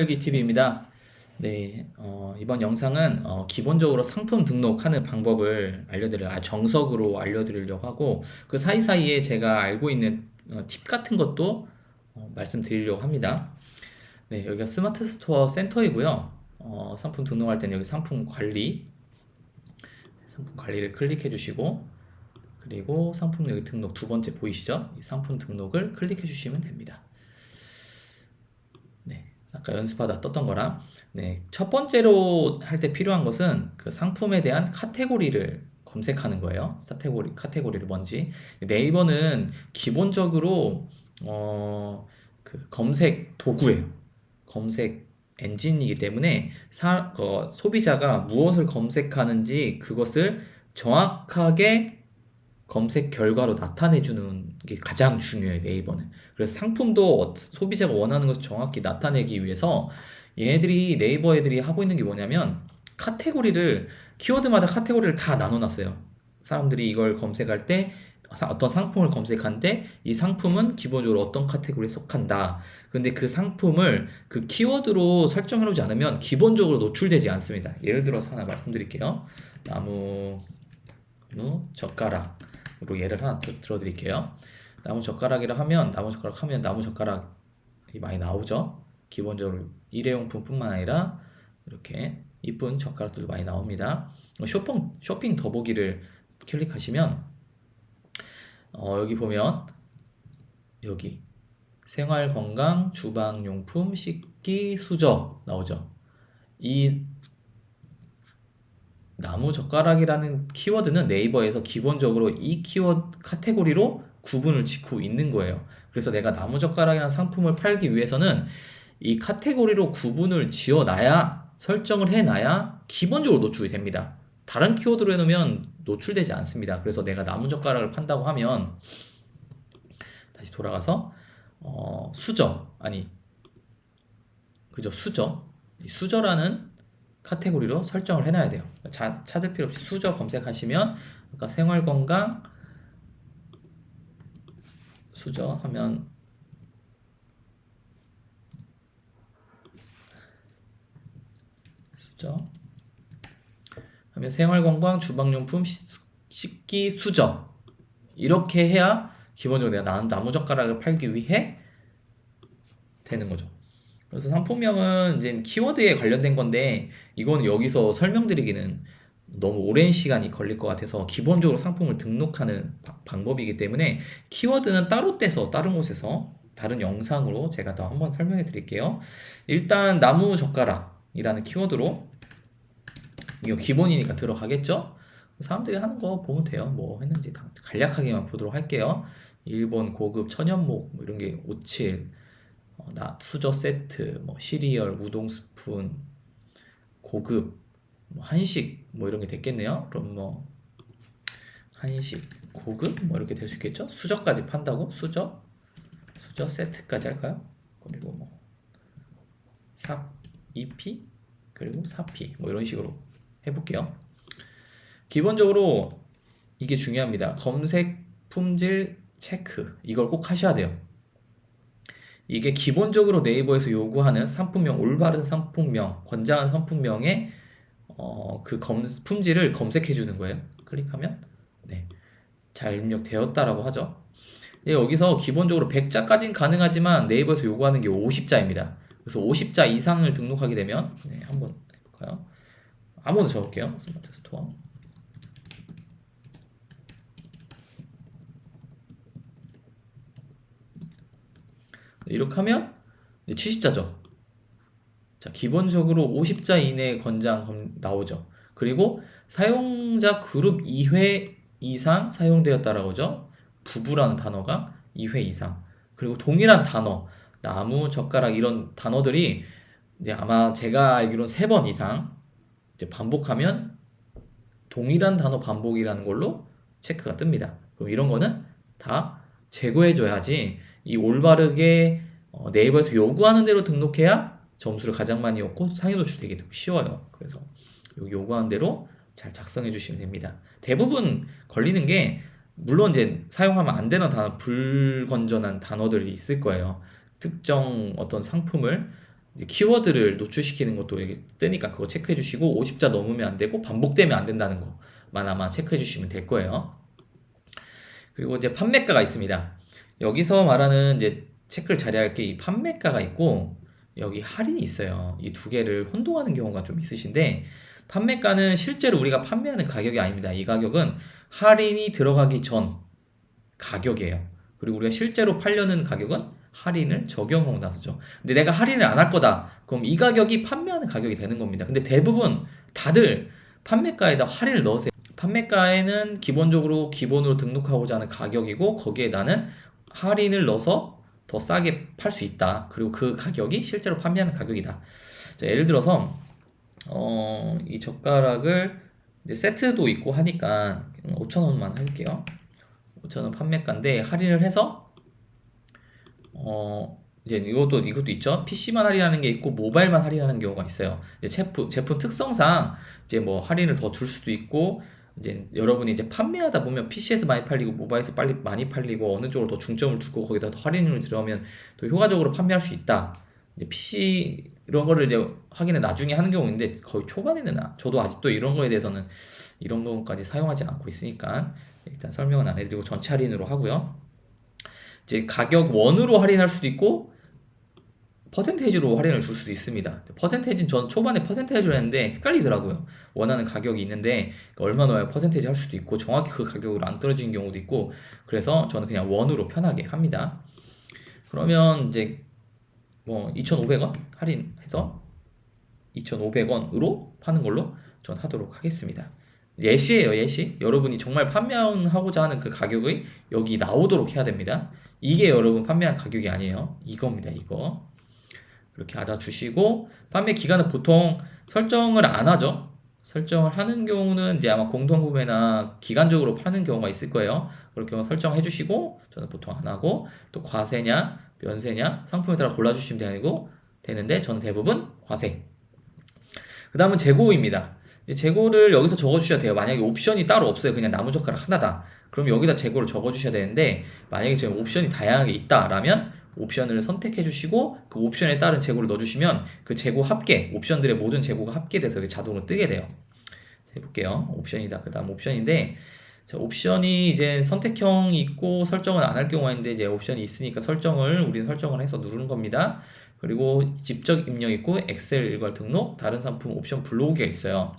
기 TV입니다. 네, 이번 영상은 기본적으로 상품 등록하는 방법을 정석으로 알려드리려고 하고, 그 사이사이에 제가 알고 있는 팁 같은 것도 말씀드리려고 합니다. 네, 여기가 스마트 스토어 센터이고요. 상품 등록할 때는 여기 상품 관리를 클릭해 주시고, 그리고 상품 여기 등록 두 번째 보이시죠? 이 상품 등록을 클릭해 주시면 됩니다. 네, 아까 연습하다 떴던 거랑, 네, 첫 번째로 할 때 필요한 것은 그 상품에 대한 카테고리를 검색하는 거예요. 카테고리를 뭔지. 네이버는 기본적으로 그 검색 도구예요. 검색 엔진이기 때문에 소비자가 무엇을 검색하는지 그것을 정확하게 검색 결과로 나타내주는 게 가장 중요해요, 네이버는. 그래서 상품도 소비자가 원하는 것을 정확히 나타내기 위해서 네이버 애들이 하고 있는 게 뭐냐면 키워드마다 카테고리를 다 나눠놨어요. 사람들이 이걸 검색할 때 어떤 상품을 검색하는데 이 상품은 기본적으로 어떤 카테고리에 속한다. 근데 그 상품을 그 키워드로 설정해 놓지 않으면 기본적으로 노출되지 않습니다. 예를 들어서 하나 말씀드릴게요. 나무 젓가락으로 예를 하나 들어드릴게요. 나무 젓가락이라 하면 나무 젓가락이 많이 나오죠. 기본적으로 일회용품뿐만 아니라 이렇게 이쁜 젓가락들도 많이 나옵니다. 쇼핑 더보기를 클릭하시면 여기 보면 여기 생활건강, 주방용품, 식기, 수저 나오죠. 이 나무 젓가락이라는 키워드는 네이버에서 기본적으로 이 키워드 카테고리로 구분을 짓고 있는 거예요. 그래서 내가 나무 젓가락이라는 상품을 팔기 위해서는 이 카테고리로 구분을 설정을 해놔야 기본적으로 노출이 됩니다. 다른 키워드로 해놓으면 노출되지 않습니다. 그래서 내가 나무 젓가락을 판다고 하면 다시 돌아가서 수저라는 카테고리로 설정을 해놔야 돼요. 찾을 필요 없이 수저 검색하시면 아까 생활건강 수저 하면 생활건강, 주방용품, 식기, 수저 이렇게 해야 기본적으로 내가 나무젓가락을 팔기 위해 되는 거죠. 그래서 상품명은 이제 키워드에 관련된 건데 이거는 여기서 설명드리기는 너무 오랜 시간이 걸릴 것 같아서 기본적으로 상품을 등록하는 방법이기 때문에 키워드는 따로 떼서 다른 곳에서 다른 영상으로 제가 더 한번 설명해 드릴게요. 일단 나무 젓가락이라는 키워드로 이거 기본이니까 들어가겠죠? 사람들이 하는 거 보면 돼요. 뭐 했는지 간략하게만 보도록 할게요. 일본 고급 천연목 뭐 이런 게 57, 수저 세트, 뭐 시리얼, 우동 스푼, 고급, 뭐 한식 뭐 이런 게 됐겠네요. 그럼 뭐 한식, 고급 뭐 이렇게 될 수 있겠죠? 수저까지 판다고? 수저 세트까지 할까요? 그리고 뭐 2P 그리고 4P 뭐 이런 식으로 해볼게요. 기본적으로 이게 중요합니다. 검색 품질 체크 이걸 꼭 하셔야 돼요. 이게 기본적으로 네이버에서 요구하는 상품명, 올바른 상품명, 권장한 상품명의 품질을 검색해 주는 거예요. 클릭하면 네, 잘 입력되었다라고 하죠. 여기서 기본적으로 100자까지는 가능하지만 네이버에서 요구하는 게 50자입니다. 그래서 50자 이상을 등록하게 되면 한번 해볼까요? 아무거나 적을게요. 스마트 스토어. 이렇게 하면 70자죠. 자, 기본적으로 50자 이내 권장 나오죠. 그리고 사용자 그룹 2회 이상 사용되었다라고 하죠. 부부라는 단어가 2회 이상. 그리고 동일한 단어, 나무, 젓가락 이런 단어들이 아마 제가 알기로는 3번 이상 이제 반복하면 동일한 단어 반복이라는 걸로 체크가 뜹니다. 그럼 이런 거는 다 제거해줘야지 이 올바르게 네이버에서 요구하는 대로 등록해야 점수를 가장 많이 얻고 상위 노출되기 쉬워요. 그래서 여기 요구하는 대로 잘 작성해 주시면 됩니다. 대부분 걸리는 게 물론 이제 사용하면 안 되는 불건전한 단어들이 있을 거예요. 특정 어떤 상품을 이제 키워드를 노출시키는 것도 여기 뜨니까 그거 체크해 주시고 50자 넘으면 안 되고 반복되면 안 된다는 거만 아마 체크해 주시면 될 거예요. 그리고 이제 판매가가 있습니다. 여기서 말하는 이제 체크를 잘해야 할 게 이 판매가가 있고 여기 할인이 있어요. 이 두 개를 혼동하는 경우가 좀 있으신데 판매가는 실제로 우리가 판매하는 가격이 아닙니다. 이 가격은 할인이 들어가기 전 가격이에요. 그리고 우리가 실제로 팔려는 가격은 할인을 적용하고 나서죠. 근데 내가 할인을 안 할 거다. 그럼 이 가격이 판매하는 가격이 되는 겁니다. 근데 대부분 다들 판매가에다 할인을 넣으세요. 판매가에는 기본적으로 기본으로 등록하고자 하는 가격이고 거기에 나는 할인을 넣어서 더 싸게 팔 수 있다. 그리고 그 가격이 실제로 판매하는 가격이다. 자, 예를 들어서 이 젓가락을 이제 세트도 있고 하니까 5,000원만 해볼게요. 5,000원 판매가인데 할인을 해서 이제 이것도 있죠. PC만 할인하는 게 있고 모바일만 할인하는 경우가 있어요. 이제 제품 특성상 이제 뭐 할인을 더 줄 수도 있고 이제 여러분이 이제 판매하다 보면 PC에서 많이 팔리고 모바일에서 빨리 많이 팔리고 어느 쪽으로 더 중점을 두고 거기다 더 할인을 들어가면 더 효과적으로 판매할 수 있다. 이제 PC 이런 거를 이제 확인을 나중에 하는 경우인데 거의 초반에는 저도 아직도 이런 거에 대해서는 이런 거까지 사용하지 않고 있으니까 일단 설명은 안 해드리고 전체 할인으로 하고요. 이제 가격 원으로 할인할 수도 있고 퍼센테이지로 할인을 줄 수도 있습니다. 퍼센테이지는 전 초반에 퍼센테이지로 했는데 헷갈리더라고요. 원하는 가격이 있는데 얼마 넣어야 퍼센테이지 할 수도 있고 정확히 그 가격으로 안 떨어지는 경우도 있고 그래서 저는 그냥 원으로 편하게 합니다. 그러면 이제 뭐 2,500원 할인해서 2,500원으로 파는 걸로 전 하도록 하겠습니다. 예시예요, 예시. 여러분이 정말 판매하고자 하는 그 가격이 여기 나오도록 해야 됩니다. 이게 여러분 판매한 가격이 아니에요. 이겁니다, 이거. 이렇게 알아주시고 판매 기간은 보통 설정을 안 하죠. 설정을 하는 경우는 이제 아마 공동구매나 기간적으로 파는 경우가 있을 거예요. 그럴 경우 설정해 주시고 저는 보통 안 하고 또 과세냐 면세냐 상품에 따라 골라주시면 되는데 저는 대부분 과세. 그 다음은 재고입니다. 재고를 여기서 적어주셔야 돼요. 만약에 옵션이 따로 없어요. 그냥 나무젓가락 하나다. 그럼 여기다 재고를 적어주셔야 되는데 만약에 지금 옵션이 다양하게 있다라면 옵션을 선택해 주시고 그 옵션에 따른 재고를 넣어주시면 그 재고 합계, 옵션들의 모든 재고가 합계돼서 여기 자동으로 뜨게 돼요. 자, 해볼게요. 옵션이다. 그 다음 옵션인데 자, 옵션이 이제 선택형이 있고 설정을 안 할 경우가 있는데 이제 옵션이 있으니까 우리는 설정을 해서 누르는 겁니다. 그리고 직접 입력 있고 엑셀 일괄 등록, 다른 상품 옵션 불러오기가 있어요.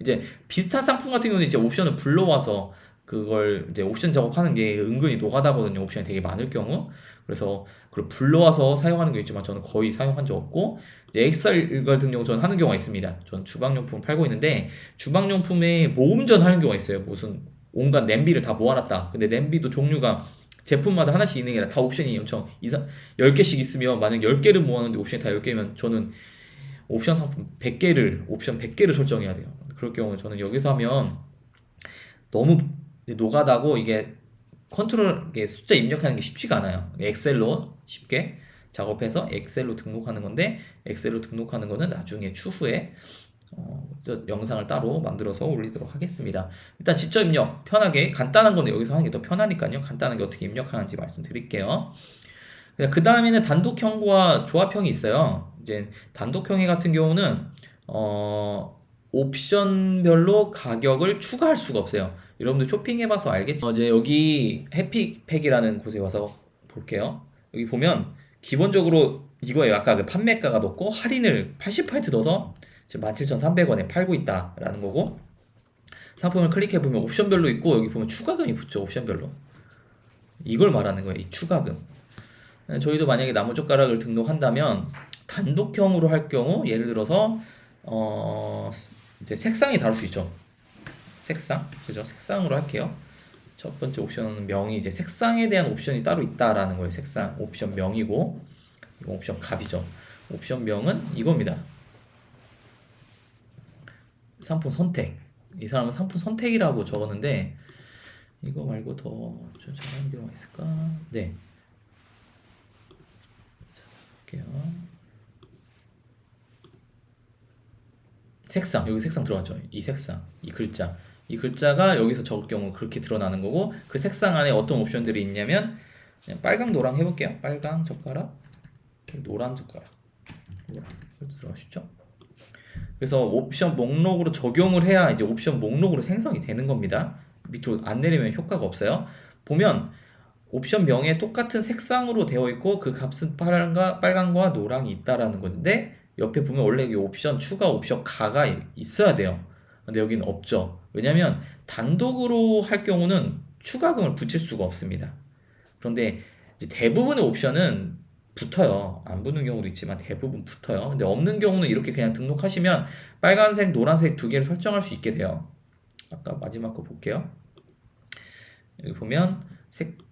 이제 비슷한 상품 같은 경우는 이제 옵션을 불러와서 그걸 이제 옵션 작업하는 게 은근히 노가다거든요. 옵션이 되게 많을 경우. 그래서 그걸 불러와서 사용하는 게 있지만 저는 거의 사용한 적 없고 이제 엑셀 같은 경우 저는 하는 경우가 있습니다. 저는 주방용품 팔고 있는데 주방용품에 모음전 하는 경우가 있어요. 무슨 온갖 냄비를 다 모아놨다. 근데 냄비도 종류가 제품마다 하나씩 있는 게 아니라 다 옵션이 엄청 10개씩 있으면 만약 10개를 모았는데 옵션이 다 10개면 저는 옵션 상품 100개를 옵션 100개를 설정해야 돼요. 그럴 경우는 저는 여기서 하면 너무 노가다고 이게 컨트롤 이게 숫자 입력하는 게 쉽지가 않아요. 엑셀로 쉽게 작업해서 엑셀로 등록하는 건데 엑셀로 등록하는 거는 나중에 추후에 영상을 따로 만들어서 올리도록 하겠습니다. 일단 직접 입력 편하게 간단한 거는 여기서 하는 게 더 편하니까요. 간단한 게 어떻게 입력하는지 말씀드릴게요. 그 다음에는 단독형과 조합형이 있어요. 이제 단독형의 같은 경우는 옵션별로 가격을 추가할 수가 없어요. 여러분들 쇼핑해봐서 알겠죠? 이제 여기 해피팩이라는 곳에 와서 볼게요. 여기 보면 기본적으로 이거예요. 아까 그 판매가가 넣고 할인을 80% 넣어서 지금 17,300원에 팔고 있다라는 거고 상품을 클릭해보면 옵션별로 있고 여기 보면 추가금이 붙죠. 옵션별로. 이걸 말하는 거예요. 이 추가금. 저희도 만약에 나무젓가락을 등록한다면 단독형으로 할 경우 예를 들어서 이제 색상이 다를 수 있죠. 색상, 그죠? 색상으로 할게요. 첫 번째 옵션은 명이 이제 색상에 대한 옵션이 따로 있다라는 거예요. 색상 옵션 명이고 이거 옵션 값이죠. 옵션 명은 이겁니다. 상품 선택. 이 사람은 상품 선택이라고 적었는데 이거 말고 더 좀 잘하는 경우가 있을까? 네. 자, 볼게요. 색상, 여기 색상 들어갔죠? 이 색상, 이 글자가 여기서 적을 경우 그렇게 드러나는 거고 그 색상 안에 어떤 옵션들이 있냐면 그냥 빨강, 노랑 해볼게요. 빨강 젓가락, 노란 젓가락 노랑 이렇게 들어갈 수 있죠. 그래서 옵션 목록으로 적용을 해야 이제 옵션 목록으로 생성이 되는 겁니다. 밑으로 안 내리면 효과가 없어요. 보면 옵션 명에 똑같은 색상으로 되어 있고 그 값은 빨간과 노랑이 있다라는 건데 옆에 보면 원래 이 옵션 추가 옵션 가가 있어야 돼요. 근데 여기는 없죠. 왜냐면 단독으로 할 경우는 추가금을 붙일 수가 없습니다. 그런데 이제 대부분의 옵션은 붙어요. 안 붙는 경우도 있지만 대부분 붙어요. 근데 없는 경우는 이렇게 그냥 등록하시면 빨간색, 노란색 두 개를 설정할 수 있게 돼요. 아까 마지막 거 볼게요. 여기 보면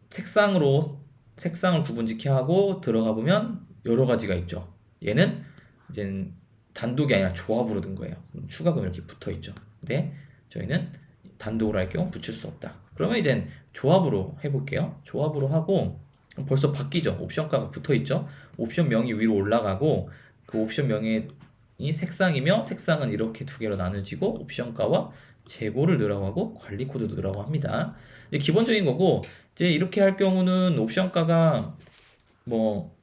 색상을 구분짓기 하고 들어가 보면 여러 가지가 있죠. 얘는 이제 단독이 아니라 조합으로 든 거예요. 추가금 이렇게 붙어 있죠. 근데 저희는 단독으로 할 경우 붙일 수 없다. 그러면 이제 조합으로 해볼게요. 조합으로 하고 벌써 바뀌죠. 옵션가가 붙어 있죠. 옵션명이 위로 올라가고 그 옵션명이 색상이며 색상은 이렇게 두 개로 나눠지고 옵션가와 재고를 넣으라고 하고 관리 코드도 넣으라고 합니다. 이제 기본적인 거고 이제 이렇게 할 경우는 옵션가가 뭐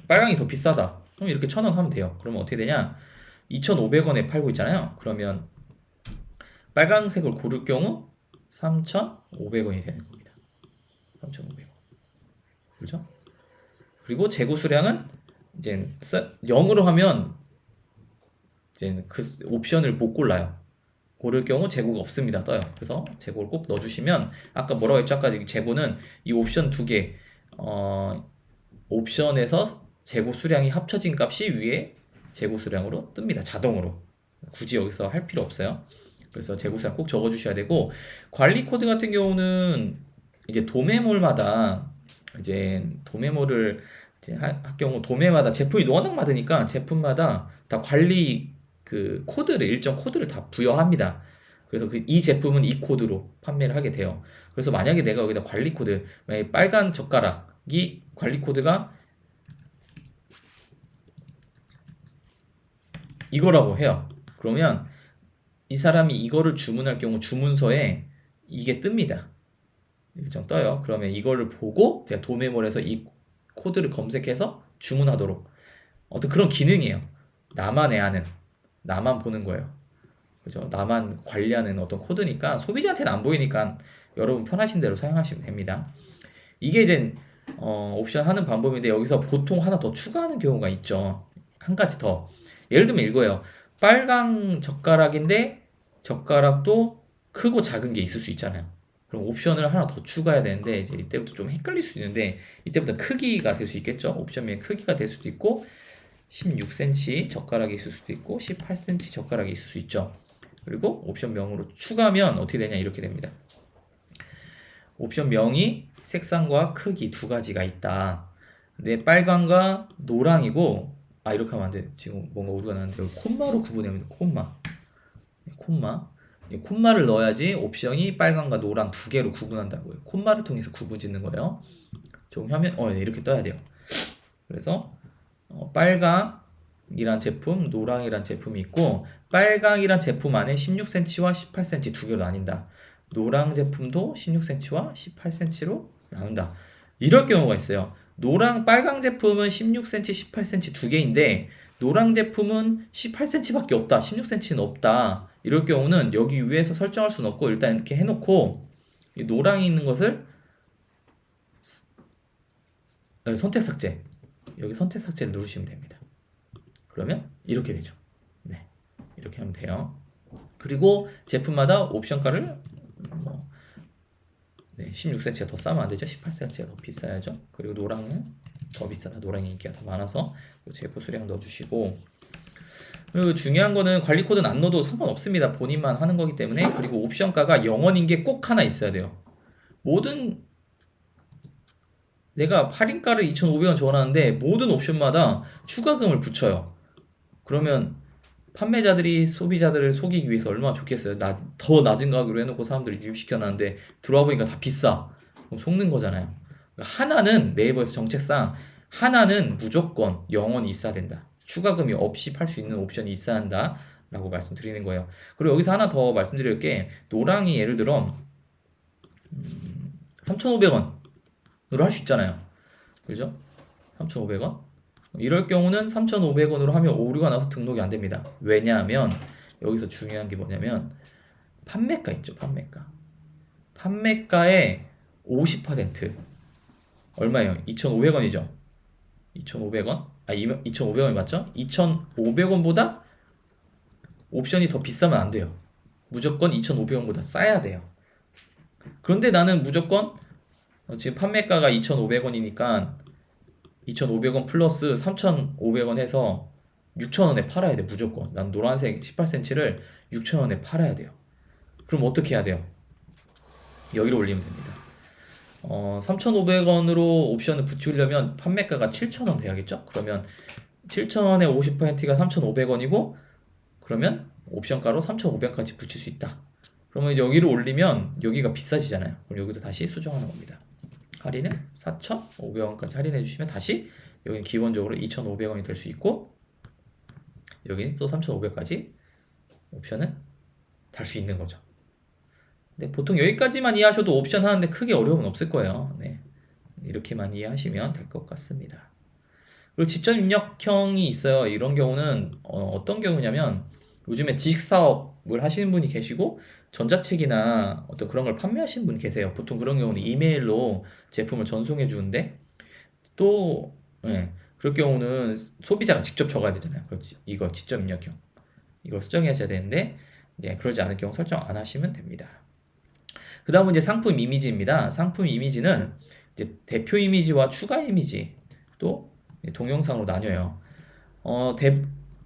빨강이 더 비싸다. 그럼 이렇게 1,000원 하면 돼요. 그러면 어떻게 되냐? 2,500원에 팔고 있잖아요. 그러면 빨강색을 고를 경우 3,500원이 되는 겁니다. 3,500원. 그렇죠? 그리고 재고 수량은 이제 0으로 하면 이제 그 옵션을 못 골라요. 고를 경우 재고가 없습니다. 떠요. 그래서 재고를 꼭 넣어주시면 아까 뭐라고 했죠? 아까 재고는 이 옵션 두 개 옵션에서 재고 수량이 합쳐진 값이 위에 재고 수량으로 뜹니다. 자동으로. 굳이 여기서 할 필요 없어요. 그래서 재고 수량 꼭 적어주셔야 되고 관리 코드 같은 경우는 이제 도매몰마다 이제 도매몰을 이제 할 경우 도매마다 제품이 워낙 많으니까 제품마다 다 관리 그 코드를 일정 코드를 다 부여합니다. 그래서 이 제품은 이 코드로 판매를 하게 돼요. 그래서 만약에 내가 여기다 관리 코드, 만약에 빨간 젓가락이 관리 코드가 이거라고 해요. 그러면 이 사람이 이거를 주문할 경우 주문서에 이게 뜹니다. 일정 떠요. 그러면 이거를 보고 제가 도매몰에서 이 코드를 검색해서 주문하도록 어떤 그런 기능이에요. 나만의 아는, 나만 보는 거예요. 그죠? 나만 관리하는 어떤 코드니까 소비자한테는 안 보이니까 여러분 편하신 대로 사용하시면 됩니다. 이게 이제 옵션 하는 방법인데 여기서 보통 하나 더 추가하는 경우가 있죠. 한 가지 더. 예를 들면 이거예요. 빨강 젓가락인데 젓가락도 크고 작은 게 있을 수 있잖아요. 그럼 옵션을 하나 더 추가해야 되는데 이제 이때부터 좀 헷갈릴 수 있는데 이때부터 크기가 될 수 있겠죠. 옵션명의 크기가 될 수도 있고 16cm 젓가락이 있을 수도 있고 18cm 젓가락이 있을 수 있죠. 그리고 옵션명으로 추가하면 어떻게 되냐 이렇게 됩니다. 옵션명이 색상과 크기 두 가지가 있다. 근데 빨강과 노랑이고 이렇게 하면 안 돼. 지금 뭔가 오류가 나는데 여기 콤마로 구분합니다. 콤마. 이 콤마를 넣어야지 옵션이 빨강과 노랑 두 개로 구분한다고요. 콤마를 통해서 구분 짓는 거예요. 좀 화면 네, 이렇게 떠야 돼요. 그래서 빨강이란 제품, 노랑이란 제품이 있고 빨강이란 제품 안에 16cm와 18cm 두 개로 나뉜다. 노랑 제품도 16cm와 18cm로 나눈다. 이럴 경우가 있어요. 빨강 제품은 16cm, 18cm 두 개인데 노랑 제품은 18cm밖에 없다. 16cm는 없다. 이럴 경우는 여기 위에서 설정할 수는 없고 일단 이렇게 해놓고 이 노랑이 있는 것을 선택 삭제. 여기 선택 삭제를 누르시면 됩니다. 그러면 이렇게 되죠. 네, 이렇게 하면 돼요. 그리고 제품마다 옵션가를 16cm가 더 싸면 안 되죠. 18cm가 더 비싸야죠. 그리고 노랑은 더 비싸다. 노랑이 인기가 더 많아서 재고 수량 넣어주시고 그리고 중요한 거는 관리 코드는 안 넣어도 상관없습니다. 본인만 하는 거기 때문에. 그리고 옵션가가 0원인 게 꼭 하나 있어야 돼요. 내가 할인가를 2,500원 적어놨는데 모든 옵션마다 추가금을 붙여요. 그러면 판매자들이 소비자들을 속이기 위해서 얼마나 좋겠어요. 더 낮은 가격으로 해놓고 사람들이 유입시켜놨는데 들어와 보니까 다 비싸. 그럼 속는 거잖아요. 하나는 네이버에서 정책상 하나는 무조건 0원이 있어야 된다. 추가금이 없이 팔 수 있는 옵션이 있어야 한다 라고 말씀드리는 거예요. 그리고 여기서 하나 더 말씀드릴 게 노랑이 예를 들어 3,500원으로 할 수 있잖아요. 그죠? 3,500원 이럴 경우는 3,500원으로 하면 오류가 나서 등록이 안 됩니다. 왜냐하면 여기서 중요한 게 뭐냐면 판매가 있죠. 판매가의 50% 얼마예요? 2,500원이죠. 2,500원? 2,500원이 맞죠? 2,500원보다 옵션이 더 비싸면 안 돼요. 무조건 2,500원보다 싸야 돼요. 그런데 나는 무조건 지금 판매가가 2,500원이니까 2,500원 플러스 3,500원 해서 6,000원에 팔아야 돼. 무조건. 난 노란색 18cm를 6,000원에 팔아야 돼요. 그럼 어떻게 해야 돼요? 여기로 올리면 됩니다. 3,500원으로 옵션을 붙이려면 판매가가 7,000원 돼야겠죠? 그러면 7,000원에 50%가 3,500원이고 그러면 옵션가로 3,500원까지 붙일 수 있다. 그러면 이제 여기를 올리면 여기가 비싸지잖아요. 그럼 여기도 다시 수정하는 겁니다. 할인은 4,500원까지 할인해 주시면 다시 여기는 기본적으로 2,500원이 될 수 있고 여기는 또 3,500까지 옵션을 달 수 있는 거죠. 네, 보통 여기까지만 이해하셔도 옵션 하는데 크게 어려움은 없을 거예요. 네, 이렇게만 이해하시면 될 것 같습니다. 그리고 직접 입력형이 있어요. 이런 경우는 어떤 경우냐면 요즘에 지식사업을 하시는 분이 계시고 전자책이나 어떤 그런 걸 판매하시는 분이 계세요. 보통 그런 경우는 이메일로 제품을 전송해 주는데 또 그럴 경우는 소비자가 직접 적어야 되잖아요. 이거 직접 입력형 이걸 수정해야 되는데 그러지 않을 경우 설정 안 하시면 됩니다. 그 다음은 이제 상품 이미지입니다. 상품 이미지는 이제 대표 이미지와 추가 이미지 또 동영상으로 나뉘어요.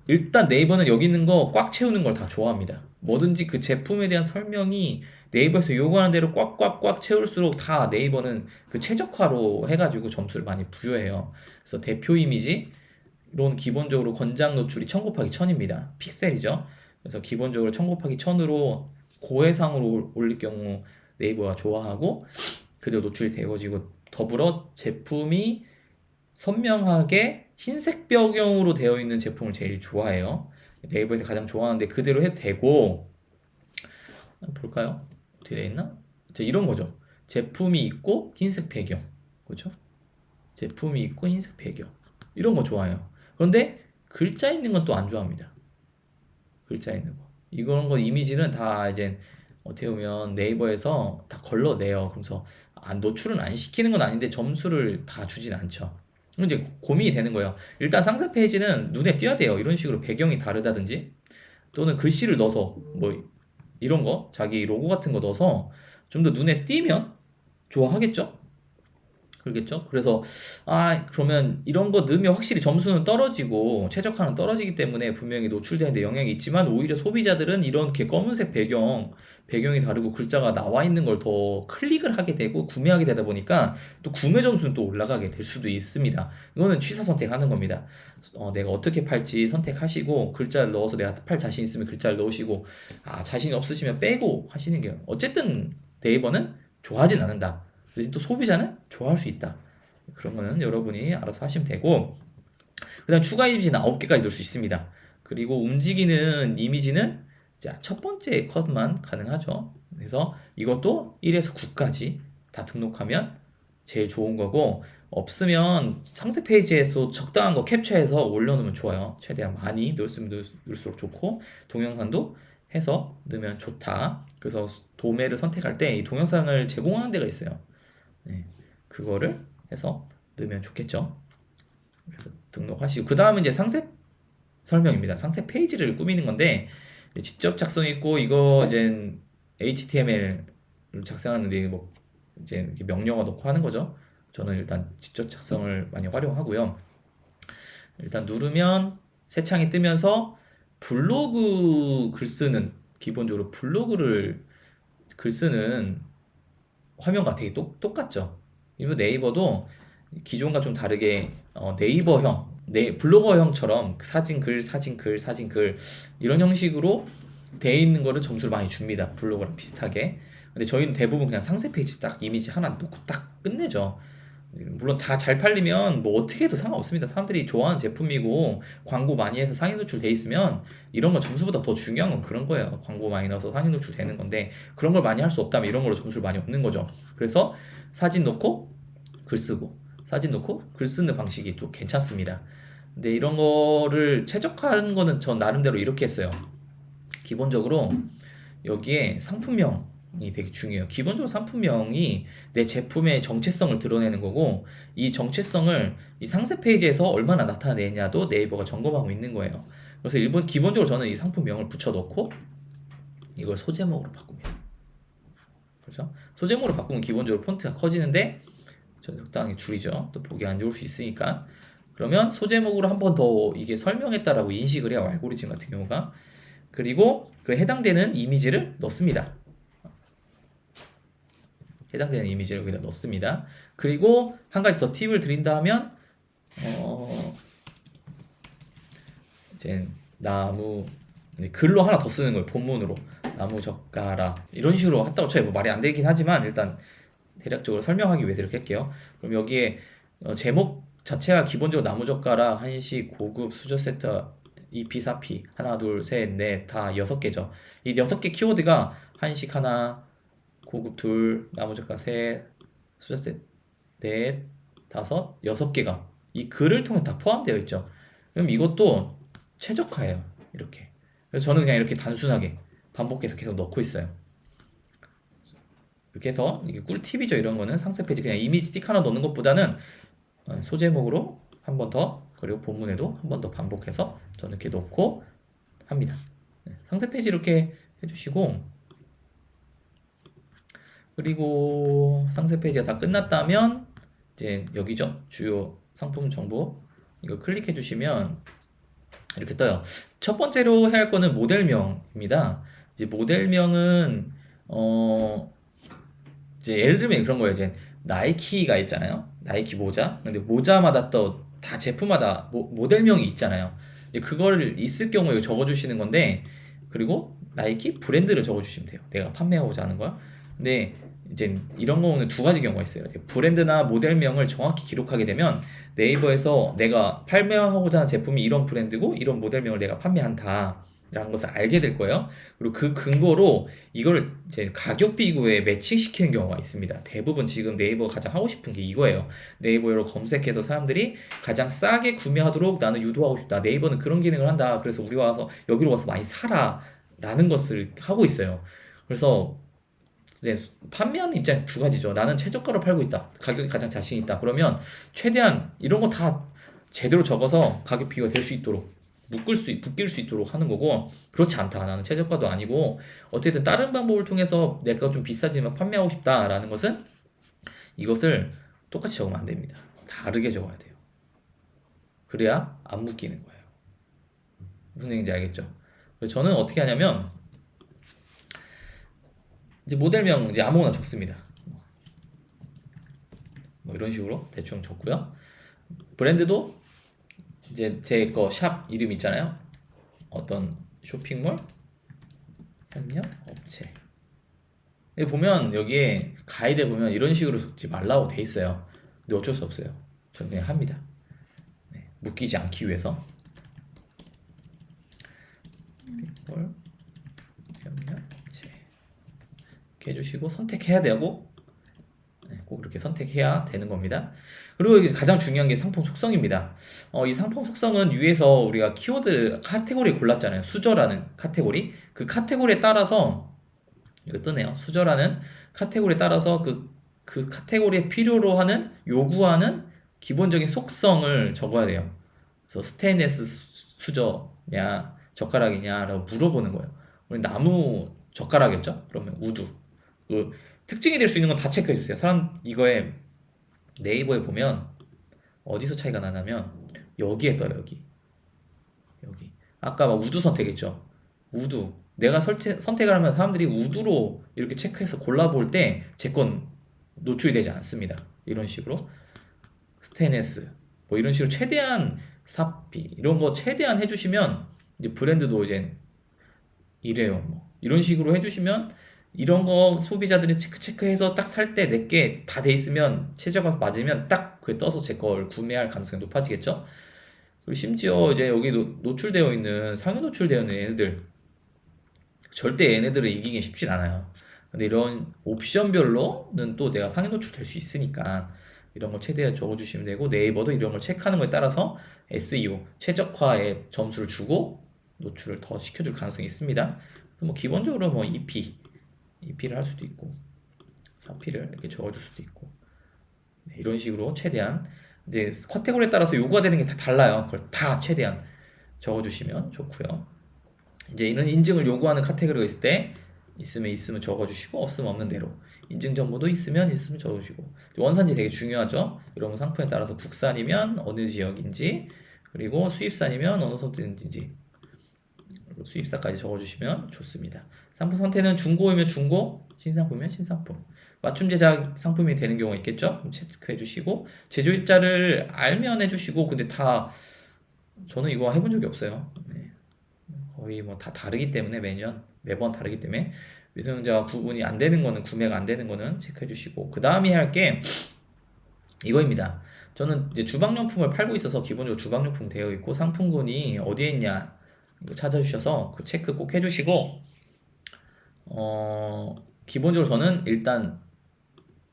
일단 네이버는 여기 있는 거 꽉 채우는 걸 다 좋아합니다. 뭐든지 그 제품에 대한 설명이 네이버에서 요구하는 대로 꽉꽉꽉 채울수록 다 네이버는 그 최적화로 해가지고 점수를 많이 부여해요. 그래서 대표 이미지로는 기본적으로 권장 노출이 1000 곱하기 1000입니다. 픽셀이죠. 그래서 기본적으로 1000 곱하기 1000으로 고해상으로 올릴 경우 네이버가 좋아하고 그대로 노출이 되어지고 더불어 제품이 선명하게 흰색 배경으로 되어 있는 제품을 제일 좋아해요. 네이버에서 가장 좋아하는데 그대로 해도 되고 볼까요? 어떻게 되어 있나? 이런 거죠. 제품이 있고 흰색 배경 그렇죠? 제품이 있고 흰색 배경 이런 거 좋아해요. 그런데 글자 있는 건 또 안 좋아합니다. 글자 있는 거 이런 거 이미지는 다 이제 어떻게 보면 네이버에서 다 걸러내요. 그래서 노출은 안 시키는 건 아닌데 점수를 다 주진 않죠. 그럼 이제 고민이 되는 거예요. 일단 상세 페이지는 눈에 띄어야 돼요. 이런 식으로 배경이 다르다든지 또는 글씨를 넣어서 뭐 이런 거 자기 로고 같은 거 넣어서 좀 더 눈에 띄면 좋아하겠죠? 그러겠죠? 그래서 그러면 이런 거 넣으면 확실히 점수는 떨어지고 최적화는 떨어지기 때문에 분명히 노출되는데 영향이 있지만 오히려 소비자들은 이렇게 검은색 배경이 다르고 글자가 나와 있는 걸 더 클릭을 하게 되고 구매하게 되다 보니까 또 구매 점수는 또 올라가게 될 수도 있습니다. 이거는 취사 선택하는 겁니다. 내가 어떻게 팔지 선택하시고 글자를 넣어서 내가 팔 자신 있으면 글자를 넣으시고 자신이 없으시면 빼고 하시는 게 어쨌든 네이버는 좋아하진 않는다. 대신 또 소비자는 좋아할 수 있다. 그런 거는 여러분이 알아서 하시면 되고 그 다음 추가 이미지는 9개까지 넣을 수 있습니다. 그리고 움직이는 이미지는 첫 번째 컷만 가능하죠. 그래서 이것도 1에서 9까지 다 등록하면 제일 좋은 거고 없으면 상세 페이지에서 적당한 거 캡처해서 올려놓으면 좋아요. 최대한 많이 넣으면 넣을수록 좋고 동영상도 해서 넣으면 좋다. 그래서 도매를 선택할 때 이 동영상을 제공하는 데가 있어요. 그거를 해서 넣으면 좋겠죠. 그래서 등록하시고 그 다음은 이제 상세 설명입니다. 상세 페이지를 꾸미는 건데 직접 작성 있고 이거 이제 HTML을 작성하는데 뭐 이제 명령어 넣고 하는 거죠. 저는 일단 직접 작성을 많이 활용하고요. 일단 누르면 새 창이 뜨면서 블로그 글 쓰는 기본적으로 블로그를 글 쓰는 화면과 되게 똑같죠. 그리고 네이버도 기존과 좀 다르게 네이버형, 블로거형처럼 사진 글 이런 형식으로 돼 있는 거를 점수를 많이 줍니다. 블로거랑 비슷하게. 근데 저희는 대부분 그냥 상세 페이지 딱 이미지 하나 놓고 딱 끝내죠. 물론 다 잘 팔리면 뭐 어떻게 해도 상관없습니다. 사람들이 좋아하는 제품이고 광고 많이 해서 상위 노출 돼 있으면 이런 거 점수보다 더 중요한 건 그런 거예요. 광고 많이 넣어서 상위 노출 되는 건데 그런 걸 많이 할 수 없다면 이런 걸로 점수를 많이 얻는 거죠. 그래서 사진 넣고 글 쓰고 사진 넣고 글 쓰는 방식이 또 괜찮습니다. 근데 이런 거를 최적화한 거는 전 나름대로 이렇게 했어요. 기본적으로 여기에 상품명이 되게 중요해요. 기본적으로 상품명이 내 제품의 정체성을 드러내는 거고, 이 정체성을 이 상세 페이지에서 얼마나 나타내냐도 네이버가 점검하고 있는 거예요. 그래서 기본적으로 저는 이 상품명을 붙여놓고 이걸 소제목으로 바꿉니다. 그렇죠? 소제목으로 바꾸면 기본적으로 폰트가 커지는데 저는 적당히 줄이죠. 또 보기 안 좋을 수 있으니까. 그러면 소제목으로 한 번 더 이게 설명했다라고 인식을 해요. 알고리즘 같은 경우가. 그리고 그 해당되는 이미지를 넣습니다. 해당되는 이미지를 여기다 넣습니다. 그리고 한 가지 더 팁을 드린다면 이제 나무 글로 하나 더 쓰는 거예요. 본문으로 나무 젓가락 이런 식으로 했다고 쳐요. 뭐 말이 안 되긴 하지만 일단 대략적으로 설명하기 위해서 이렇게 할게요. 그럼 여기에 제목 자체가 기본적으로 나무 젓가락, 한식, 고급, 수저 세트, 2P, 4P 하나, 둘, 셋, 넷, 다 6개죠. 이 6개 키워드가 한식 하나, 고급 둘, 나무 젓가락 셋, 수저 세트 넷, 다섯, 6개가 이 글을 통해 다 포함되어 있죠. 그럼 이것도 최적화예요. 이렇게. 그래서 저는 그냥 이렇게 단순하게 반복해서 계속 넣고 있어요. 이렇게 해서 이게 꿀팁이죠. 이런 거는 상세 페이지 그냥 이미지 스틱 하나 넣는 것보다는 소제목으로 한 번 더, 그리고 본문에도 한 번 더 반복해서 저는 이렇게 놓고 합니다. 상세 페이지 이렇게 해주시고, 그리고 상세 페이지가 다 끝났다면 이제 여기죠. 주요 상품 정보 이거 클릭해 주시면 이렇게 떠요. 첫 번째로 해야 할 거는 모델명입니다. 이제 모델명은 이제 예를 들면 그런 거예요. 이제 나이키가 있잖아요. 나이키 모자. 근데 모자마다 또 다 제품마다 모델명이 있잖아요. 이제 그거를 있을 경우에 적어주시는 건데, 그리고 나이키 브랜드를 적어주시면 돼요. 내가 판매하고자 하는 거야. 근데 이제 이런 경우는 두 가지 경우가 있어요. 브랜드나 모델명을 정확히 기록하게 되면 네이버에서 내가 판매하고자 하는 제품이 이런 브랜드고 이런 모델명을 내가 판매한다 라는 것을 알게 될 거예요. 그리고 그 근거로 이걸 이제 가격 비교에 매칭시키는 경우가 있습니다. 대부분 지금 네이버가 가장 하고 싶은 게 이거예요. 네이버로 검색해서 사람들이 가장 싸게 구매하도록 나는 유도하고 싶다. 네이버는 그런 기능을 한다. 그래서 우리 와서 여기로 와서 많이 사라 라는 것을 하고 있어요. 그래서 이제 판매하는 입장에서 두 가지죠. 나는 최저가로 팔고 있다. 가격이 가장 자신 있다. 그러면 최대한 이런 거 다 제대로 적어서 가격 비교가 될 수 있도록 묶일 수 있도록 하는 거고, 그렇지 않다. 나는 최저가도 아니고 어쨌든 다른 방법을 통해서 내가 좀 비싸지만 판매하고 싶다라는 것은 이것을 똑같이 적으면 안 됩니다. 다르게 적어야 돼요. 그래야 안 묶이는 거예요. 무슨 얘기인지 알겠죠? 그래서 저는 어떻게 하냐면 이제 모델명 이제 아무거나 적습니다. 뭐 이런 식으로 대충 적고요. 브랜드도 이제 제 거 샵 이름 있잖아요. 어떤 쇼핑몰 협력 업체. 여기 보면 여기에 가이드에 보면 이런 식으로 적지 말라고 돼 있어요. 근데 어쩔 수 없어요. 저는 그냥 합니다. 네, 묶이지 않기 위해서. 쇼핑몰 협력 업체 이렇게 해주시고 선택해야 되고, 꼭 이렇게 선택해야 되는 겁니다. 그리고 이제 가장 중요한 게 상품 속성입니다. 이 상품 속성은 위에서 우리가 키워드 카테고리 골랐잖아요. 수저라는 카테고리. 그 카테고리에 따라서 이거 뜨네요. 수저라는 카테고리에 따라서 그 카테고리에 필요로 하는 요구하는 기본적인 속성을 적어야 돼요. 그래서 스테인레스 수저냐 젓가락이냐라고 물어보는 거예요. 우리 나무 젓가락이었죠? 그러면 우드. 그 특징이 될 수 있는 건 다 체크해 주세요. 사람 이거에 네이버에 보면 어디서 차이가 나냐면 여기에 떠요. 여기 아까 막 우드 선택했죠. 우드 내가 선택을 하면 사람들이 우드로 이렇게 체크해서 골라볼 때 제 건 노출이 되지 않습니다. 이런 식으로 스테인레스 뭐 이런 식으로 최대한 사피 이런 거 최대한 해주시면 이제 브랜드도 이제 이래요. 뭐 이런 식으로 해주시면 이런 거 소비자들이 체크해서 딱 살 때 내게 다 돼 있으면 최저가 맞으면 딱 그게 떠서 제 걸 구매할 가능성이 높아지겠죠. 그리고 심지어 이제 여기 노출되어 있는 상위 노출되어 있는 얘네들 절대 얘네들을 이기기 쉽진 않아요. 근데 이런 옵션별로는 또 내가 상위 노출 될 수 있으니까 이런 걸 최대한 적어주시면 되고, 네이버도 이런 걸 체크하는 거에 따라서 SEO 최적화에 점수를 주고 노출을 더 시켜줄 가능성이 있습니다. 그래서 뭐 기본적으로 뭐 EP를 할 수도 있고 4P를 이렇게 적어줄 수도 있고, 네, 이런 식으로 최대한 이제 카테고리에 따라서 요구가 되는 게 다 달라요. 그걸 다 최대한 적어주시면 좋고요. 이제 이런 인증을 요구하는 카테고리가 있을 때 있으면 적어주시고, 없으면 없는 대로, 인증 정보도 있으면 적어주시고. 원산지 되게 중요하죠. 이런 상품에 따라서 국산이면 어느 지역인지, 그리고 수입산이면 어느 선택인지, 수입사까지 적어주시면 좋습니다. 상품 선택은 중고이면 중고, 신상품이면 신상품. 맞춤 제작 상품이 되는 경우가 있겠죠. 그럼 체크해 주시고, 제조일자를 알면 해주시고. 근데 다 저는 이거 해본 적이 없어요. 네. 거의 뭐 다 다르기 때문에 매번 다르기 때문에 미성년자 구분이 안 되는 거는, 구매가 안 되는 거는 체크해 주시고, 그 다음에 할 게 이거입니다. 저는 이제 주방용품을 팔고 있어서 기본적으로 주방용품 되어 있고 상품군이 어디에 있냐 이거 찾아주셔서 그 체크 꼭 해주시고, 기본적으로 저는 일단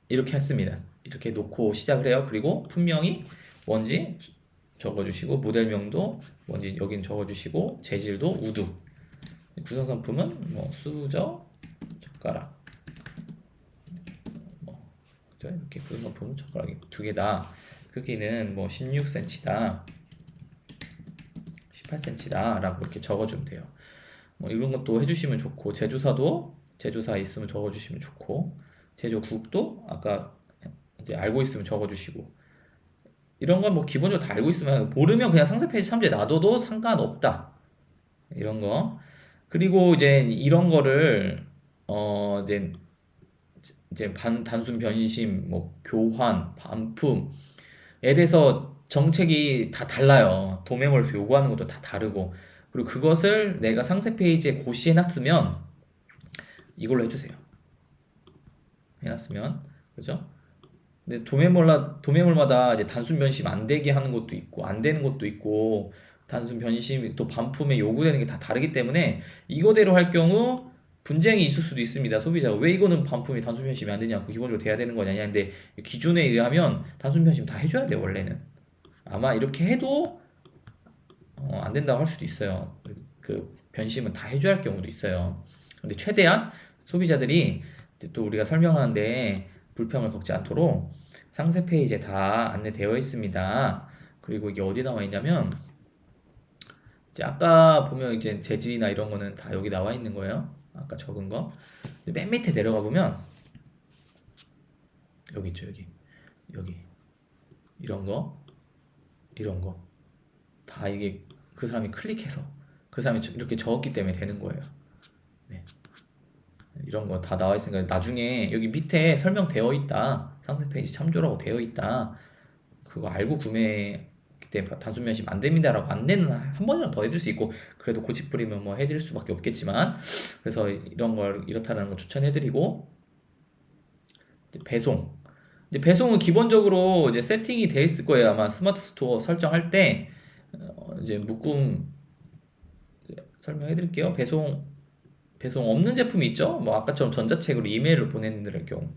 이렇게 했습니다. 이렇게 놓고 시작을 해요. 그리고 품명이 뭔지 적어주시고, 모델명도 뭔지 여긴 적어주시고, 재질도 우드, 구성상품은 뭐 수저, 젓가락, 뭐 이렇게 구성상품 젓가락이 두 개다. 크기는 뭐 16cm다, 18cm다 라고 이렇게 적어주면 돼요. 뭐 이런 것도 해주시면 좋고, 제조사 있으면 적어주시면 좋고, 제조국도 아까 이제 알고 있으면 적어주시고, 이런 건 뭐 기본적으로 다 알고 있으면, 모르면 그냥 상세 페이지 참조에 놔둬도 상관없다. 이런 거. 그리고 이제 이런 거를 이제 단순 변심, 뭐 교환, 반품에 대해서 정책이 다 달라요. 도매몰에서 요구하는 것도 다 다르고. 그리고 그것을 내가 상세 페이지에 고시해 놨으면 이걸로 해주세요. 해놨으면, 그죠? 근데 도매몰마다 이제 단순 변심 안 되게 하는 것도 있고, 안 되는 것도 있고, 단순 변심이 또 반품에 요구되는 게 다 다르기 때문에 이거대로 할 경우 분쟁이 있을 수도 있습니다. 소비자가 왜 이거는 반품이 단순 변심이 안 되냐고, 기본적으로 돼야 되는 거냐. 근데 기준에 의하면 단순 변심 다 해줘야 돼요, 원래는. 아마 이렇게 해도 안 된다고 할 수도 있어요. 그 변심은 다 해줘야 할 경우도 있어요. 근데 최대한 소비자들이 또 우리가 설명하는데 불평을 겪지 않도록 상세 페이지에 다 안내되어 있습니다. 그리고 이게 어디 나와 있냐면, 이제 아까 보면 이제 재질이나 이런 거는 다 여기 나와 있는 거예요. 아까 적은 거. 맨 밑에 내려가 보면 여기 있죠, 여기 이런 거 다 이게 그 사람이 클릭해서 그 사람이 이렇게 적었기 때문에 되는 거예요. 네. 이런 거 다 나와 있으니까 나중에 여기 밑에 설명되어 있다, 상세 페이지 참조라고 되어 있다, 그거 알고 구매 때문에 단순 변심 안 됩니다라고 안내는 한 번이라도 더 해드릴 수 있고, 그래도 고집부리면 뭐 해드릴 수밖에 없겠지만, 그래서 이런 걸 이렇다는 걸 추천해드리고, 이제 배송은 기본적으로 이제 세팅이 돼 있을 거예요. 아마 스마트 스토어 설정할 때 이제 묶음 설명해드릴게요. 배송 없는 제품이 있죠. 뭐 아까처럼 전자책으로 이메일로 보내는 경우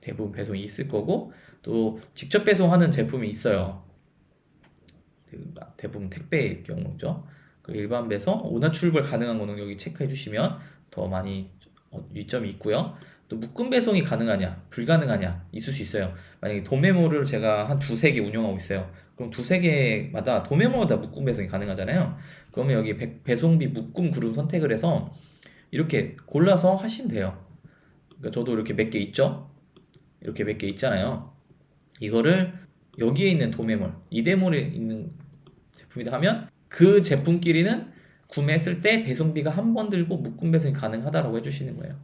대부분 배송이 있을 거고, 또 직접 배송하는 제품이 있어요. 대부분 택배일 경우죠. 그 일반 배송, 오나 출발 가능한 거는 여기 체크해 주시면 더 많이 이점이 있고요. 또 묶음 배송이 가능하냐, 불가능하냐 있을 수 있어요. 만약에 도매몰을 제가 한 두세 개 운영하고 있어요. 그럼 두세 개마다 도매몰마다 묶음 배송이 가능하잖아요. 그러면 여기 배송비 묶음 그룹 선택을 해서 이렇게 골라서 하시면 돼요. 그러니까 저도 이렇게 몇 개 있죠? 이렇게 몇 개 있잖아요. 이거를 여기에 있는 도매몰, 이대몰에 있는 제품이다 하면 그 제품끼리는 구매했을 때 배송비가 한 번 들고 묶음 배송이 가능하다라고 해주시는 거예요.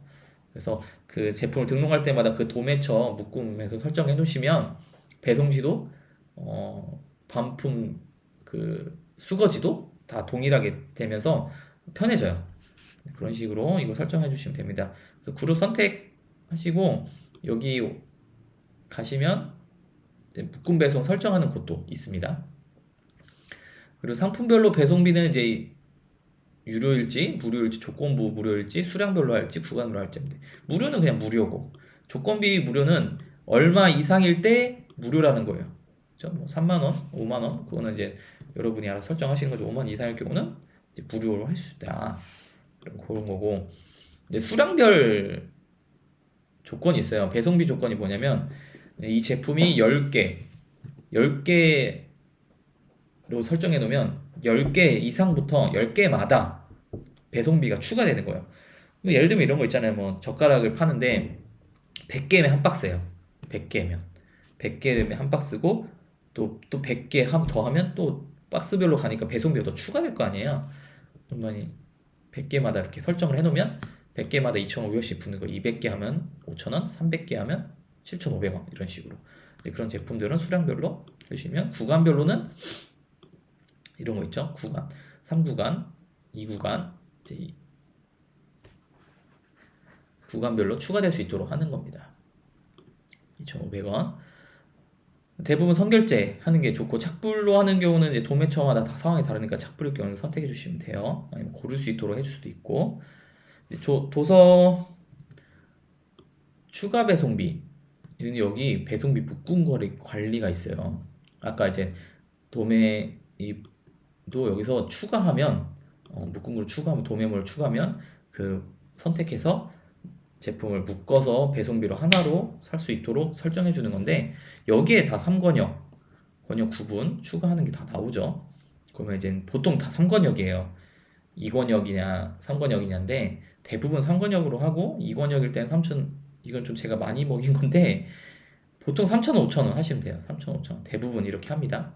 그래서 그 제품을 등록할 때마다 그 도매처 묶음에서 설정해 놓으시면 배송지도 반품 그 수거지도 다 동일하게 되면서 편해져요. 그런 식으로 이거 설정해 주시면 됩니다. 그래서 그룹 선택하시고 여기 가시면 묶음 배송 설정하는 곳도 있습니다. 그리고 상품별로 배송비는 이제 유료일지, 무료일지, 조건부 무료일지, 수량별로 할지, 구간으로 할지. 무료는 그냥 무료고, 조건비 무료는 얼마 이상일 때 무료라는 거예요. 그죠? 뭐 3만 원, 5만 원 그거는 이제 여러분이 알아서 설정하시는 거죠. 5만 원 이상일 경우는 이제 무료로 할 수 있다. 그런 거고 이제 수량별 조건이 있어요. 배송비 조건이 뭐냐면 이 제품이 10개로 설정해 놓으면 10개 이상부터 10개마다 배송비가 추가되는 거예요. 예를 들면 이런 거 있잖아요. 뭐 젓가락을 파는데 100개면 한 박스예요. 100개면 한 박스고 또 100개 더 하면 또 박스별로 가니까 배송비가 더 추가될 거 아니에요. 그러면 100개마다 이렇게 설정을 해놓으면 100개마다 2,500원씩 붙는 거 200개 하면 5,000원, 300개 하면 7,500원 이런 식으로 그런 제품들은 수량별로 해주시면 구간별로는 이런 거 있죠. 구간 3구간, 2구간 이제 구간별로 추가될 수 있도록 하는 겁니다. 2,500원 대부분 선결제 하는 게 좋고 착불로 하는 경우는 이제 도매처마다 다 상황이 다르니까 착불일 경우는 선택해 주시면 돼요. 아니면 고를 수 있도록 해줄 수도 있고 도서 추가 배송비 여기 배송비 묶은 거리 관리가 있어요. 아까 이제 도매도 여기서 추가하면 묶은 걸 추가하면 도매물을 추가하면 그 선택해서 제품을 묶어서 배송비로 하나로 살 수 있도록 설정해 주는 건데 여기에 다 3권역 권역 구분 추가하는 게 다 나오죠. 그러면 이제 보통 다 3권역이에요. 2권역이냐 3권역이냐인데 대부분 3권역으로 하고 2권역일 때는 3,000 이건 좀 제가 많이 먹인 건데 보통 3,000원, 5,000원 하시면 돼요. 3,000원, 5,000원 대부분 이렇게 합니다.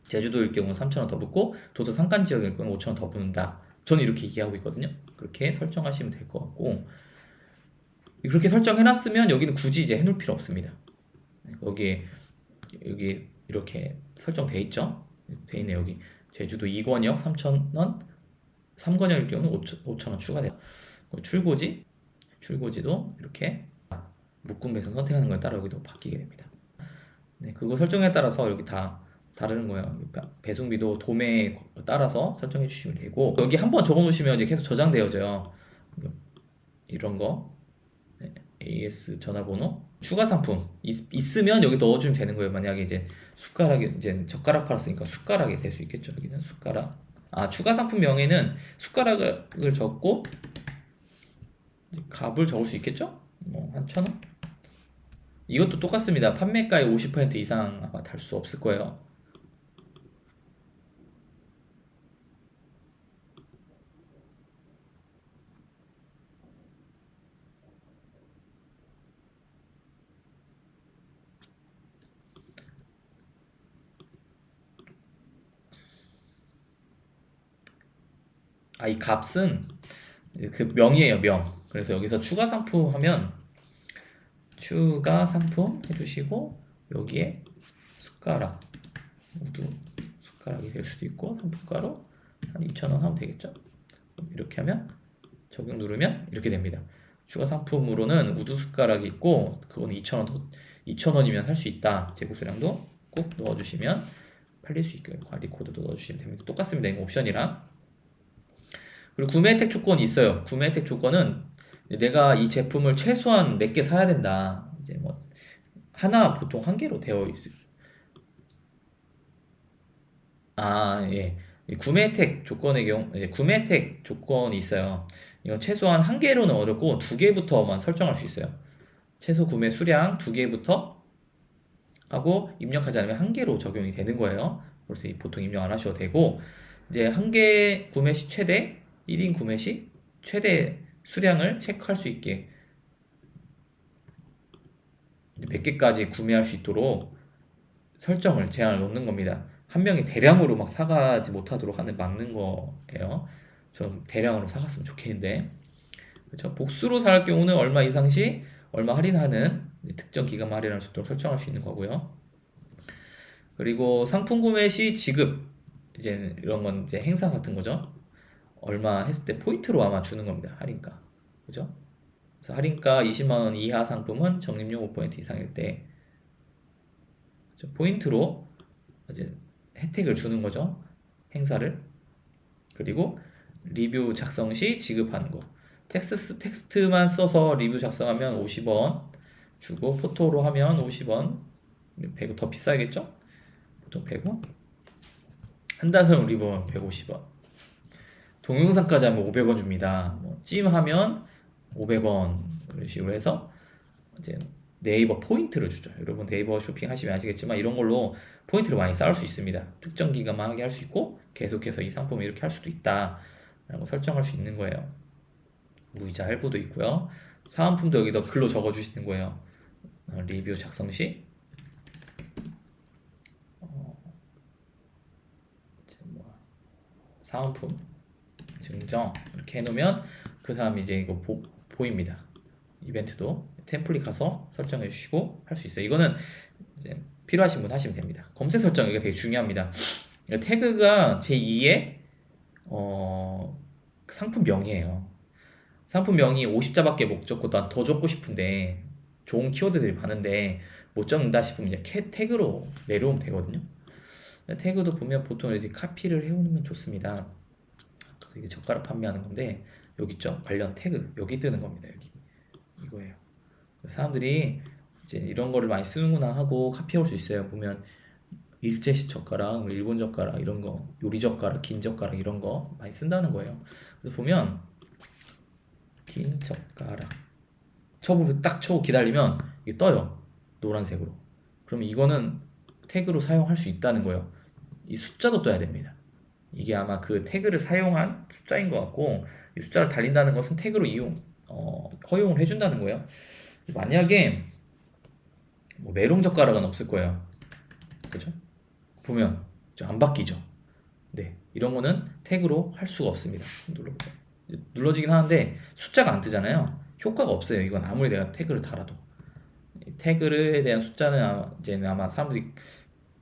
제주도일 경우는 3,000원 더 붙고 도서 상간 지역일 경우는 5,000원 더 붙는다. 저는 이렇게 얘기하고 있거든요. 그렇게 설정하시면 될 것 같고 그렇게 설정해놨으면 여기는 굳이 이제 해놓을 필요 없습니다. 여기 이렇게 설정돼 있죠. 돼 있네 여기 제주도 2권역 3,000원 3권역일 경우는 5,000원 추가돼요. 출고지도 이렇게 묶음 배송 선택하는 거에 따라 여기도 바뀌게 됩니다. 네, 그거 설정에 따라서 여기 다 다르는 거예요. 배송비도 도매에 따라서 설정해 주시면 되고 여기 한번 적어 놓으시면 이제 계속 저장되어져요. 이런 거 AS 전화번호 추가 상품 있으면 여기 넣어주면 되는 거예요. 만약에 이제 숟가락이 이제 젓가락 팔았으니까 숟가락이 될 수 있겠죠. 여기는 숟가락 추가 상품명에는 숟가락을 적고 값을 적을 수 있겠죠. 뭐 한 1,000원 이것도 똑같습니다. 판매가의 50% 이상 아마 달 수 없을 거예요. 이 값은 그 명이에요, 명. 그래서 여기서 추가 상품 하면 추가 상품 해주시고 여기에 숟가락 우두 숟가락이 될 수도 있고 상품가로 한 2,000원 하면 되겠죠. 이렇게 하면 적용 누르면 이렇게 됩니다. 추가 상품으로는 우두 숟가락이 있고 그거는 2,000원이면 살 수 있다. 재고 수량도 꼭 넣어주시면 팔릴 수 있게 관리 코드도 넣어주시면 됩니다. 똑같습니다. 이거 옵션이랑. 그리고 구매 혜택 조건이 있어요. 구매 혜택 조건은 내가 이 제품을 최소한 몇 개 사야 된다. 이제 뭐 하나 보통 한 개로 되어 있어요. 예. 구매 혜택 조건의 경우 구매 혜택 조건이 있어요. 이건 최소한 한 개로는 어렵고 2개부터만 설정할 수 있어요. 최소 구매 수량 2개부터 하고 입력하지 않으면 한 개로 적용이 되는 거예요. 그래서 보통 입력 안 하셔도 되고 이제 한 개 구매 시 최대 1인 구매 시 최대 수량을 체크할 수 있게 몇 개까지 구매할 수 있도록 제한을 놓는 겁니다. 한 명이 대량으로 막 사가지 못하도록 막는 거예요. 좀 대량으로 사갔으면 좋겠는데 그렇죠? 복수로 살 경우는 얼마 이상 시 얼마 할인하는 특정 기간만 할인할 수 있도록 설정할 수 있는 거고요. 그리고 상품 구매 시 지급 이제 이런 건 이제 행사 같은 거죠. 얼마 했을 때 포인트로 아마 주는 겁니다. 할인가. 그죠? 그래서 할인가 20만 원 이하 상품은 적립료 5% 이상일 때 포인트로 이제 혜택을 주는 거죠. 행사를. 그리고 리뷰 작성 시 지급하는 거. 텍스트만 써서 리뷰 작성하면 50원 주고 포토로 하면 50원 100원 더 비싸겠죠? 보통 100원? 한 달성 리본 150원. 동영상까지 하면 500원 줍니다. 뭐 찜하면 500원 이런 식으로 해서 이제 네이버 포인트를 주죠. 여러분 네이버 쇼핑 하시면 아시겠지만 이런 걸로 포인트를 많이 쌓을 수 있습니다. 특정 기간만 하게 할 수 있고 계속해서 이 상품을 이렇게 할 수도 있다 라고 설정할 수 있는 거예요. 무이자 할부도 있고요. 사은품도 여기다 글로 적어 주시는 거예요. 리뷰 작성 시 사은품 증정 이렇게 해놓으면 그 다음 이제 이거 보입니다. 이벤트도 템플릿 가서 설정해 주시고 할 수 있어요. 이거는 이제 필요하신 분 하시면 됩니다. 검색 설정 이게 되게 중요합니다. 태그가 제2의 상품명이에요. 상품명이 50자밖에 못 적고 난 더 적고 싶은데 좋은 키워드들이 많은데 못 적는다 싶으면 이제 태그로 내려오면 되거든요. 태그도 보면 보통 이제 카피를 해오면 좋습니다. 이게 젓가락 판매하는 건데 여기 있죠? 관련 태그 여기 뜨는 겁니다. 여기 이거예요. 사람들이 이제 이런 거를 많이 쓰는구나 하고 카피해올 수 있어요. 보면 일제식 젓가락, 일본 젓가락 이런 거, 요리 젓가락, 긴 젓가락 이런 거 많이 쓴다는 거예요. 그래서 보면 긴 젓가락 쳐보면 딱 쳐고 기다리면 이게 떠요. 노란색으로. 그럼 이거는 태그로 사용할 수 있다는 거예요. 이 숫자도 떠야 됩니다. 이게 아마 그 태그를 사용한 숫자인 것 같고 이 숫자를 달린다는 것은 태그로 허용을 해준다는 거예요. 만약에 뭐 메롱 젓가락은 없을 거예요. 그죠? 보면 안 바뀌죠. 네, 이런 거는 태그로 할 수가 없습니다. 눌러보세요. 눌러지긴 하는데 숫자가 안 뜨잖아요. 효과가 없어요. 이건 아무리 내가 태그를 달아도 태그에 대한 숫자는 아마 사람들이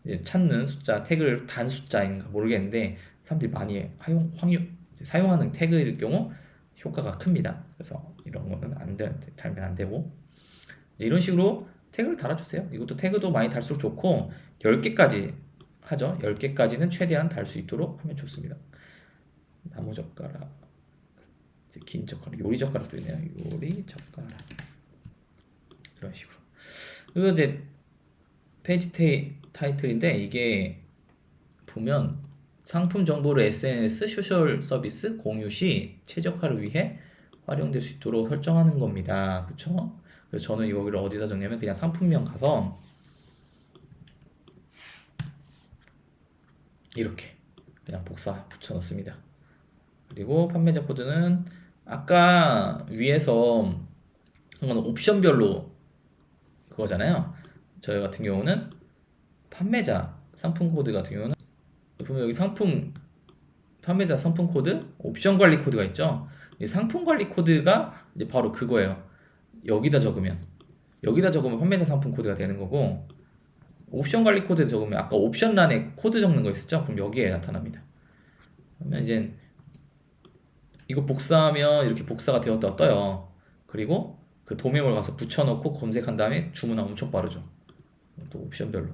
이제 찾는 숫자, 태그를 단 숫자인가 모르겠는데 사람들이 많이 사용하는 태그일 경우 효과가 큽니다. 그래서 이런 거는 달면 안 되고 이런 식으로 태그를 달아주세요. 이것도 태그도 많이 달수록 좋고 10개까지 하죠. 10개까지는 최대한 달 수 있도록 하면 좋습니다. 나무젓가락, 긴 젓가락, 요리 젓가락도 있네요. 요리 젓가락 이런 식으로. 그리고 이제 페이지 타이틀인데 이게 보면 상품 정보를 SNS, 소셜 서비스 공유 시 최적화를 위해 활용될 수 있도록 설정하는 겁니다. 그쵸? 그래서 저는 이거를 어디다 적냐면 그냥 상품명 가서 이렇게 그냥 복사 붙여 넣습니다. 그리고 판매자 코드는 아까 위에서 한 건 옵션별로 그거잖아요. 저희 같은 경우는 판매자 상품 코드 같은 경우는 보면 여기 판매자 상품 코드, 옵션 관리 코드가 있죠. 이 상품 관리 코드가 이제 바로 그거예요. 여기다 적으면 판매자 상품 코드가 되는 거고 옵션 관리 코드 적으면 아까 옵션란에 코드 적는 거 있었죠? 그럼 여기에 나타납니다. 그러면 이제 이거 복사하면 이렇게 복사가 되었다고 떠요. 그리고 그 도메모를 가서 붙여넣고 검색한 다음에 주문하면 엄청 빠르죠. 또 옵션별로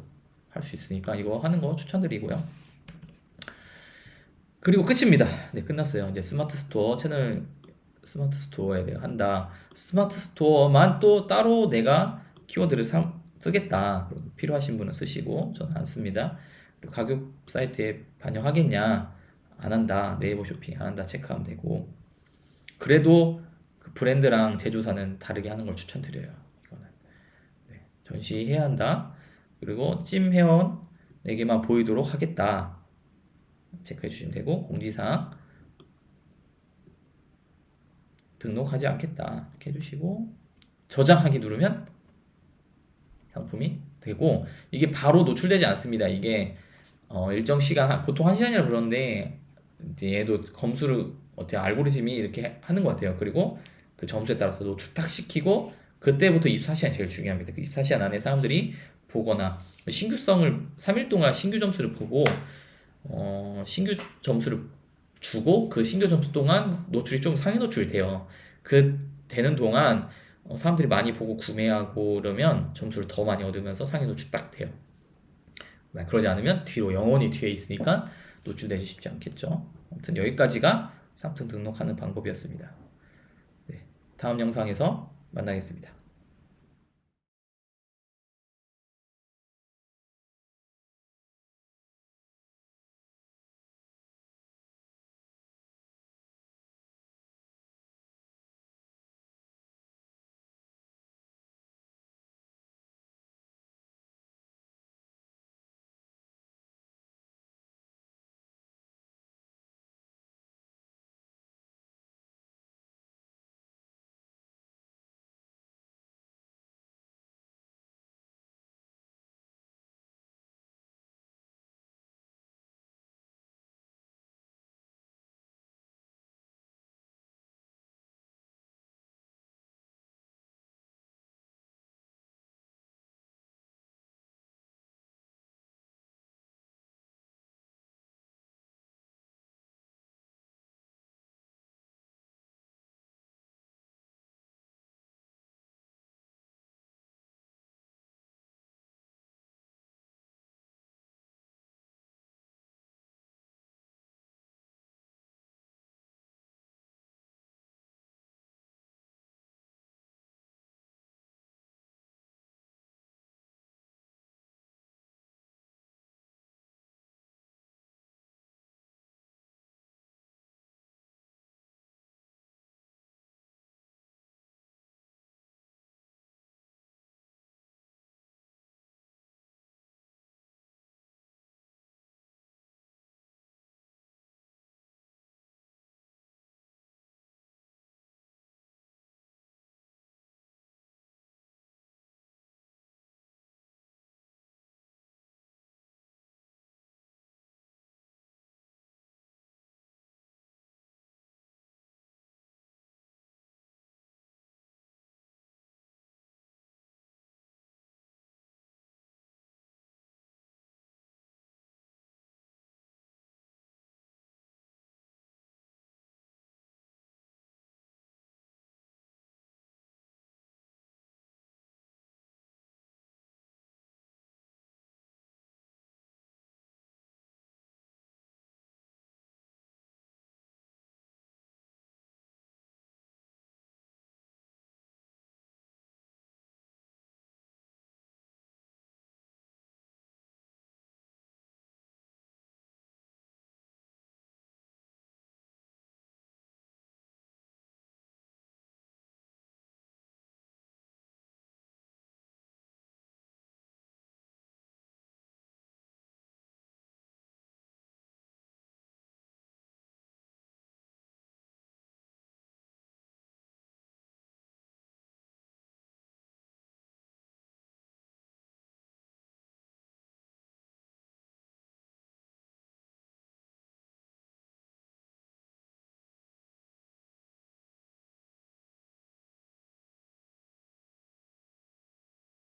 할 수 있으니까 이거 하는 거 추천드리고요. 그리고 끝입니다. 네, 끝났어요. 이제 스마트 스토어 채널 스마트 스토어에 내가 한다. 스마트 스토어만 또 따로 내가 키워드를 쓰겠다. 필요하신 분은 쓰시고 저는 안 씁니다. 그리고 가격 사이트에 반영하겠냐? 안 한다. 네이버 쇼핑 안 한다 체크하면 되고. 그래도 그 브랜드랑 제조사는 다르게 하는 걸 추천드려요. 이거는 네, 전시해야 한다. 그리고 찜 회원에게만 보이도록 하겠다. 체크해 주시면 되고 공지사항 등록하지 않겠다 이렇게 해주시고 저장하기 누르면 상품이 되고 이게 바로 노출되지 않습니다. 이게 일정 시간 보통 1시간이라 그러는데 이제 얘도 검수를 어떻게 알고리즘이 이렇게 하는 것 같아요. 그리고 그 점수에 따라서 노출 딱 시키고 그때부터 24시간 제일 중요합니다. 그 24시간 안에 사람들이 보거나 신규성을 3일 동안 신규 점수를 보고 신규 점수를 주고 그 신규 점수 동안 노출이 좀 상위 노출이 돼요. 그 되는 동안 사람들이 많이 보고 구매하고 그러면 점수를 더 많이 얻으면서 상위 노출 딱 돼요. 그러지 않으면 뒤로 영원히 뒤에 있으니까 노출되기 쉽지 않겠죠. 아무튼 여기까지가 상품 등록하는 방법이었습니다. 네, 다음 영상에서 만나겠습니다.